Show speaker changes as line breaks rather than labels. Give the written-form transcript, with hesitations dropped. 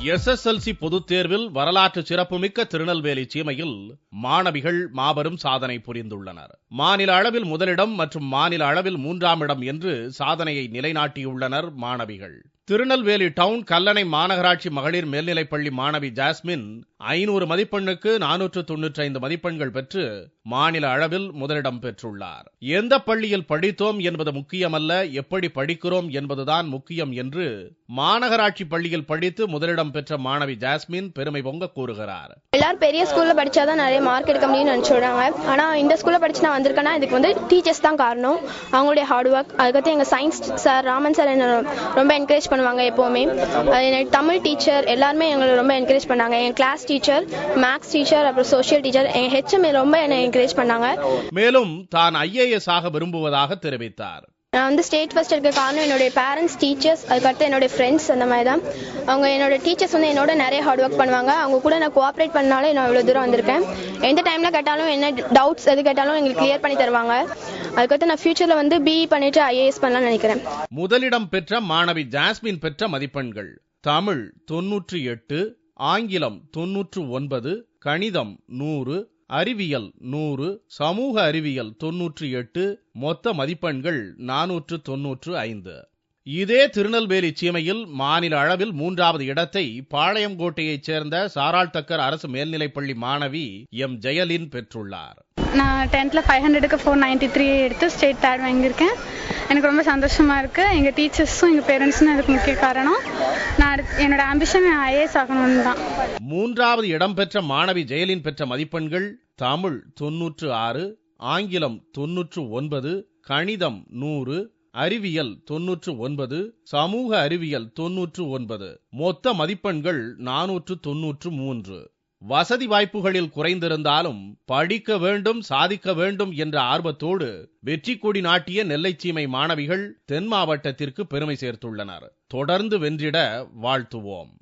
SSLC பொதுத் தேர்வில் வரலாற்று சிறப்புமிக்க திருநெல்வேலி சீமையில் மாணவிகள் மாபெரும் சாதனை புரிந்துள்ளனர். மாநில அளவில் முதலிடம் மற்றும் மாநில அளவில் 3ஆம் இடம் என்று சாதனையை நிலைநாட்டியுள்ளனர் மாணவிகள். திருநெல்வேலி டவுன் கல்லணை மாநகராட்சி மகளிர் மேல்நிலைப்பள்ளி மாணவி ஜாஸ்மின் 500 மதிப்பெண்ணுக்கு 495 மதிப்பெண்கள் பெற்று மாநில அளவில் முதலிடம் பெற்றுள்ளார். எந்த பள்ளியில் படித்தோம் என்பது முக்கியமல்ல, எப்படி படிக்கிறோம் என்பதுதான் முக்கியம் என்று மாநகராட்சி பள்ளியில் படித்து முதலிடம் பெற்ற மாணவி ஜாஸ்மின் பெருமை பொங்க கூறுகிறார்.
எல்லாரும் பெரிய ஸ்கூல்ல படிச்சாதான் நிறைய மார்க் எடுக்க முடியும்னு நினைச்சுடுறாங்க. ஆனா இந்த ஸ்கூல்ல படிச்சு நான் வந்திருக்கேன்னா இதுக்கு வந்து டீச்சர்ஸ் தான் காரணம், அவங்களுடைய ஹார்ட் ஒர்க். அதுக்கடுத்து எங்க சயின்ஸ் சார் ராமன் சார் என்ன ரொம்ப என்கரேஜ் பண்ணுவாங்க. எப்பவுமே தமிழ் டீச்சர் எல்லாருமே எங்களை ரொம்ப என்கரேஜ் பண்ணாங்க. என் கிளாஸ் டீச்சர், மேக்ஸ் டீச்சர், அப்புறம் சோசியல் டீச்சர், என் ஹெச்எம் ரொம்ப என்னை என்கரேஜ் பண்ணாங்க.
மேலும் தான் IAS ஆக விரும்புவதாக தெரிவித்தார்.
நான் வந்து ஸ்டேட் ஃபர்ஸ்ட் இருக்க காரணம் என்னுடைய பேரண்ட்ஸ், டீச்சர்ஸ், அதுக்கடுத்து என்னுடைய ஃப்ரெண்ட்ஸ். அந்த மாதிரி தான் அவங்க என்னோட டீச்சர்ஸ் வந்து என்னோட நிறைய ஹார்ட் ஒர்க் பண்ணுவாங்க. அவங்க கூட நான் கோஆப்ரேட் பண்ணாலும் நான் இவ்வளோ தூரம் வந்திருக்கேன். எந்த டைம்ல கேட்டாலும் என்ன டவுட்ஸ் எது கேட்டாலும் எங்களுக்கு கிளியர் பண்ணி தருவாங்க. அதுக்கடுத்து நான் ஃபியூச்சர்ல வந்து BE பண்ணிட்டு IAS பண்ணலாம்னு நினைக்கிறேன்.
முதலிடம் பெற்ற மாணவி ஜாஸ்மின் பெற்ற மதிப்பெண்கள்: தமிழ் 98, ஆங்கிலம் 99, கணிதம் 100, அறிவியல் 100, சமூக அறிவியல் 98, மொத்த மதிப்பெண்கள் 495. இதே திருநெல்வேலி சீமையில் மாநில அளவில் 3வது இடத்தை பாளையங்கோட்டையைச் சேர்ந்த சாராள் தக்கர் அரசு மேல்நிலைப்பள்ளி மாணவி M. ஜெயலின் பெற்றுள்ளார்.
நான் 10th 500க்கு 493 எடுத்து ஸ்டேட் 3rd வாங்கியிருக்கேன். எனக்கு ரொம்ப சந்தோஷமா இருக்கு. எங்க டீச்சர்ஸும் எங்க பேரண்ட்ஸும் அதுக்கு முக்கிய காரணம். நான் என்னோட ஆம்பிஷன் IAS ஆகணும்னு தான்.
3வது இடம் பெற்ற மாணவி ஜெயலின் பெற்ற மதிப்பெண்கள்: தமிழ் 96, ஆங்கிலம் 99, கணிதம் 100, அறிவியல் 99, சமூக அறிவியல் 99, மொத்த மதிப்பெண்கள் 493. வசதி வாய்ப்புகளில் குறைந்திருந்தாலும் படிக்க வேண்டும், சாதிக்க வேண்டும் என்ற ஆர்வத்தோடு வெற்றி கொடி நாட்டிய நெல்லைச்சீமை மாணவிகள் தென் மாவட்டத்திற்கு பெருமை சேர்த்துள்ளனர். தொடர்ந்து வென்றிட வாழ்த்துவோம்.